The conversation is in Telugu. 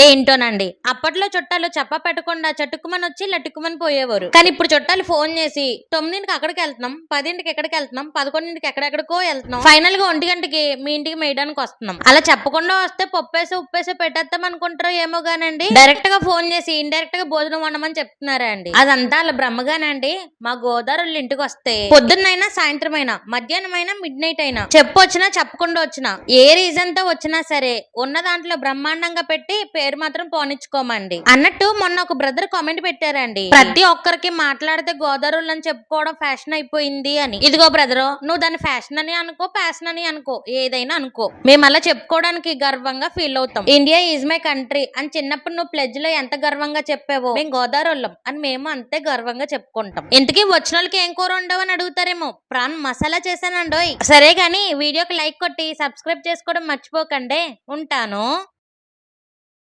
ఏంటోనండి, అప్పట్లో చుట్టాలు చెప్ప పెట్టకుండా చటుక్కుమని వచ్చి లటుక్కుమని పోయేవారు. కానీ ఇప్పుడు చుట్టాలు ఫోన్ చేసి 9కి అక్కడికి వెళ్తున్నాం, 10కి ఎక్కడికి వెళ్తున్నాం, 11కి ఎక్కడెక్కడికో వెళ్తున్నాం, ఫైనల్ గా 1 గంటకి మీ ఇంటికి మేయడానికి వస్తున్నాం. అలా చెప్పకుండా వస్తే పప్పేసి ఉప్పేసి పెట్టేస్తాం అనుకుంటారో ఏమో గానండి, డైరెక్ట్ గా ఫోన్ చేసి ఇండైరెక్ట్ గా భోజనం వండమని చెప్తున్నారా అండి. అదంతా అలా బ్రహ్మగానండి. మా గోదావరి ఇంటికి వస్తే పొద్దున్నైనా సాయంత్రం అయినా మధ్యాహ్నం అయినా మిడ్ నైట్ అయినా చెప్పొచ్చినా చెప్పకుండా వచ్చినా ఏ రీజన్ తో వచ్చినా సరే ఉన్న దాంట్లో బ్రహ్మాండంగా పెట్టి పేరు మాత్రం పోనిచ్చుకోమండి. అన్నట్టు మొన్న ఒక బ్రదర్ కామెంట్ పెట్టారండి, ప్రతి ఒక్కరికి మాట్లాడితే గోదావరి అని చెప్పుకోవడం ఫ్యాషన్ అయిపోయింది అని. ఇదిగో బ్రదరు, నువ్వు దాన్ని ఫ్యాషన్ అని అనుకో, ప్యాషన్ అని అనుకో, ఏదైనా అనుకో, మేము అలా చెప్పుకోవడానికి గర్వంగా ఫీల్ అవుతాం. ఇండియా ఈజ్ మై కంట్రీ అని చిన్నప్పుడు నువ్వు ప్లెడ్జ్ లో ఎంత గర్వంగా చెప్పావో మేము గోదావరి అని మేము అంతే గర్వంగా చెప్పుకుంటాం. ఇంతకీ వచ్చిన వాళ్ళకి ఏం కూర ఉండవు అని అడుగుతారేమో, ప్రాన్ మసాలా చేశానండోయ్. సరే గానీ వీడియోకి లైక్ కొట్టి సబ్స్క్రైబ్ చేసుకోవడం మర్చిపోకండి. ఉంటాను.